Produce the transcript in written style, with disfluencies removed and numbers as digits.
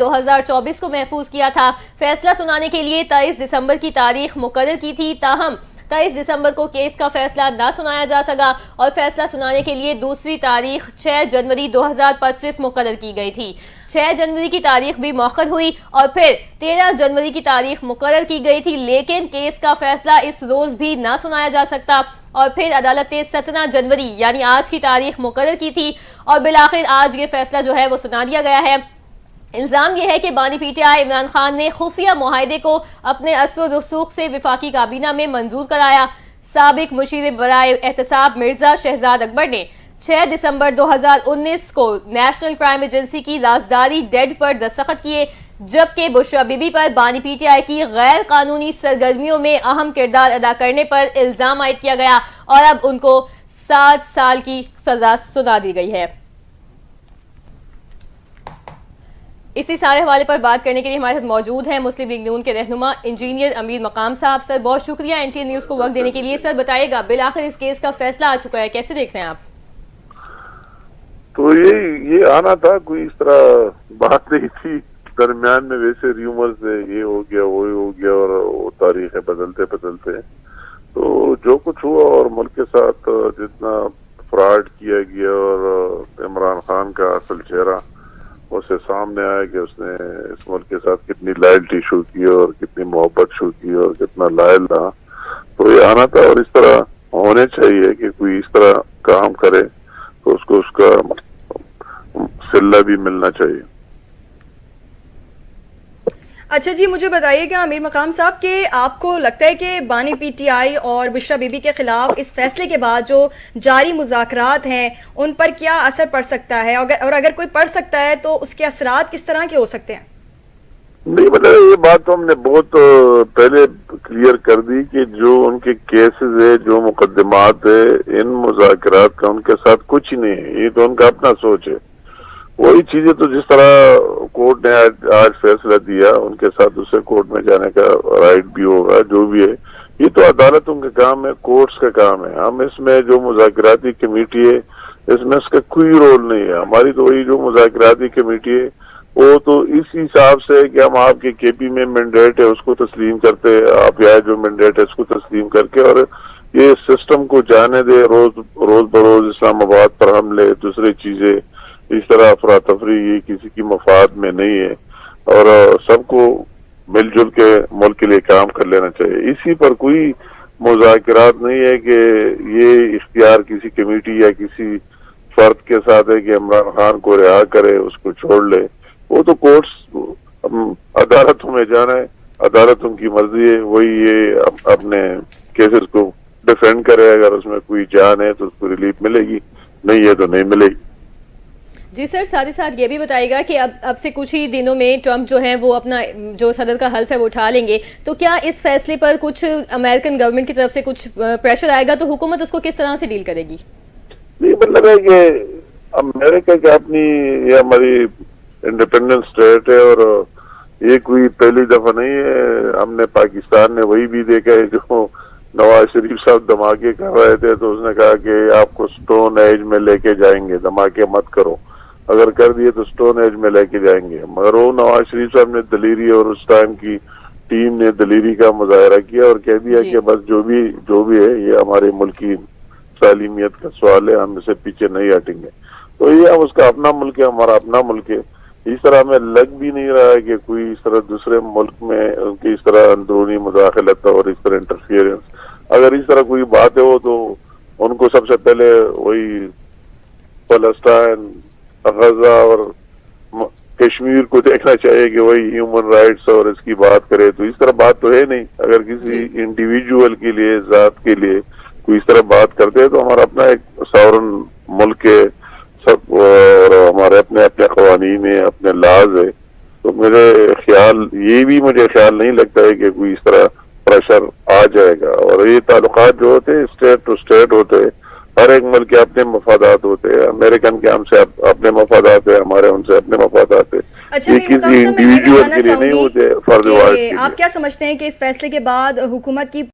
2024 کو محفوظ کیا تھا۔ فیصلہ سنانے کے لیے 23 دسمبر کی تاریخ مقرر کی تھی، تاہم 23 دسمبر کو کیس کا فیصلہ نہ سنایا جا سکا اور فیصلہ سنانے کے لیے دوسری تاریخ 6 جنوری 2025 مقرر کی گئی تھی۔ 6 جنوری کی تاریخ بھی مؤخر ہوئی اور پھر 13 جنوری کی تاریخ مقرر کی گئی تھی، لیکن کیس کا فیصلہ اس روز بھی نہ سنایا جا سکتا اور پھر عدالت نے 17 جنوری یعنی آج کی تاریخ مقرر کی تھی اور بالآخر آج یہ فیصلہ جو ہے وہ سنا دیا گیا ہے۔ الزام یہ ہے کہ بانی P T I Imran Khan نے خفیہ معاہدے کو اپنے اثر و رسوخ سے وفاقی کابینہ میں منظور کرایا۔ سابق مشیر برائے احتساب مرزا شہزاد اکبر نے 6 دسمبر 2019 کو نیشنل کرائم ایجنسی کی رازداری ڈیڈ پر دستخط کیے، جبکہ بشرا بی بی پر بانی پی ٹی آئی کی غیر قانونی سرگرمیوں میں اہم کردار ادا کرنے پر الزام عائد کیا گیا اور اب ان کو 7 سال کی سزا سنا دی گئی ہے۔ اسی سارے حوالے پر بات کرنے کے لیے ہمارے ساتھ موجود ہیں مسلم لیگ نون کے رہنما انجینئر امیر مقام صاحب۔ سر بہت شکریہ این ٹی این نیوز کو وقت دینے کے لیے۔ سر بتائیے گا بالآخر اس کیس کا فیصلہ آ چکا ہے، کیسے دیکھ رہے ہیں آپ؟ تو یہ آنا تھا، کوئی اس طرح بات نہیں تھی، درمیان میں ویسے ریومر سے یہ ہو گیا وہ ہو گیا اور وہ تاریخیں بدلتے تو جو کچھ ہوا اور ملک کے ساتھ جتنا فراڈ کیا گیا اور عمران خان کا اصل چہرہ اسے سامنے آیا کہ اس نے اس ملک کے ساتھ کتنی لائلٹی شو کی اور کتنی محبت شو کی اور کتنا لائل رہا، تو یہ آنا تھا اور اس طرح ہونے چاہیے کہ کوئی اس طرح کام کرے تو اس کو اس کا صلہ بھی ملنا چاہیے۔ اچھا جی، مجھے بتائیے کہ امیر مقام صاحب کہ آپ کو لگتا ہے کہ بانی پی ٹی آئی اور بشرا بی بی کے خلاف اس فیصلے کے بعد جو جاری مذاکرات ہیں ان پر کیا اثر پڑ سکتا ہے، اور اگر کوئی پڑ سکتا ہے تو اس کے اثرات کس طرح کے ہو سکتے ہیں؟ نہیں یہ بات تو ہم نے بہت پہلے کلیئر کر دی کہ جو ان کے کیسز ہے، جو مقدمات ہے، ان مذاکرات کا ان کے ساتھ کچھ ہی نہیں ہے، یہ تو ان کا اپنا سوچ ہے۔ وہی چیزیں تو جس طرح کورٹ نے آج فیصلہ دیا ان کے ساتھ دوسرے کورٹ میں جانے کا رائٹ بھی ہوگا، جو بھی ہے یہ تو عدالتوں کا کام ہے، کورٹس کا کام ہے۔ ہم اس میں جو مذاکراتی کمیٹی ہے اس میں اس کا کوئی رول نہیں ہے، ہماری تو وہی جو مذاکراتی کمیٹی ہے وہ تو اس حساب سے کہ ہم آپ کے کے پی میں مینڈیٹ ہے اس کو تسلیم کرتے، آپ یہاں جو مینڈیٹ ہے اس کو تسلیم کر کے اور یہ سسٹم کو جانے دے، روز بروز اسلام آباد پر حملے، دوسری چیزیں اس طرح افراتفری یہ کسی کی مفاد میں نہیں ہے اور سب کو مل جل کے ملک کے لیے کام کر لینا چاہیے۔ اسی پر کوئی مذاکرات نہیں ہے کہ یہ اختیار کسی کمیٹی یا کسی فرد کے ساتھ ہے کہ عمران خان کو رہا کرے، اس کو چھوڑ لے، وہ تو کورٹس عدالتوں میں جانا ہے، عدالتوں کی مرضی ہے، وہی یہ اپنے کیسز کو ڈیفینڈ کرے، اگر اس میں کوئی جان ہے تو اس کو ریلیف ملے گی، نہیں ہے تو نہیں ملے گی۔ جی سر، ساتھ ہی ساتھ یہ بھی بتائیے گا کہ اب سے کچھ ہی دنوں میں ٹرمپ جو ہیں وہ اپنا جو صدر کا حلف ہے وہ اٹھا لیں گے، تو کیا اس فیصلے پر کچھ امریکن گورنمنٹ کی طرف سے کچھ پریشر آئے گا تو حکومت اس کو کس طرح سے ڈیل کرے گی؟ نہیں مطلب ہے کہ امریکہ کی اپنی یہ ہماری انڈیپینڈنٹ اسٹیٹ ہے اور یہ کوئی پہلی دفعہ نہیں ہے، ہم نے پاکستان نے وہی بھی دیکھا ہے جو نواز شریف صاحب دھماکے کر رہے تھے تو اس نے کہا کہ آپ کو سٹون ایج میں لے کے جائیں گے، دھماکے مت کرو، اگر کر دیے تو سٹون ایج میں لے کے جائیں گے، مگر وہ نواز شریف صاحب نے دلیری اور اس ٹائم کی ٹیم نے دلیری کا مظاہرہ کیا اور کہہ دیا کہ بس جو بھی ہے یہ ہمارے ملک کی سالمیت کا سوال ہے، ہم اسے پیچھے نہیں ہٹیں گے۔ تو یہ اب اس کا اپنا ملک ہے، ہمارا اپنا ملک ہے، اس طرح ہمیں لگ بھی نہیں رہا ہے کہ کوئی اس طرح دوسرے ملک میں ان کی اس طرح اندرونی مداخلت اور اس طرح انٹرفیئرنس، اگر اس طرح کوئی بات ہے وہ تو ان کو سب سے پہلے وہی فلسطین، غزہ اور کشمیر کو دیکھنا چاہیے کہ وہی ہیومن رائٹس اور اس کی بات کرے، تو اس طرح بات تو ہے نہیں۔ اگر کسی انڈیویجول کے لیے، ذات کے لیے کوئی اس طرح بات کرتے ہیں تو ہمارا اپنا ایک ساورن ملک ہے سب اور ہمارے اپنے قوانین ہیں، اپنے لاز ہے، تو مجھے خیال نہیں لگتا ہے کہ کوئی اس طرح پریشر آ جائے گا۔ اور یہ تعلقات جو ہوتے ہیں اسٹیٹ ٹو اسٹیٹ ہوتے ہیں، ہر ایک ملک کے اپنے مفادات ہوتے ہیں، امریکن کے ہم سے اپنے مفادات ہیں، ہمارے ان سے اپنے مفادات ہیں، یہ کسی انڈیویجول کے لیے نہیں ہوتے، فرد واحد کے لیے۔ آپ کیا سمجھتے ہیں کہ اس فیصلے کے بعد حکومت کی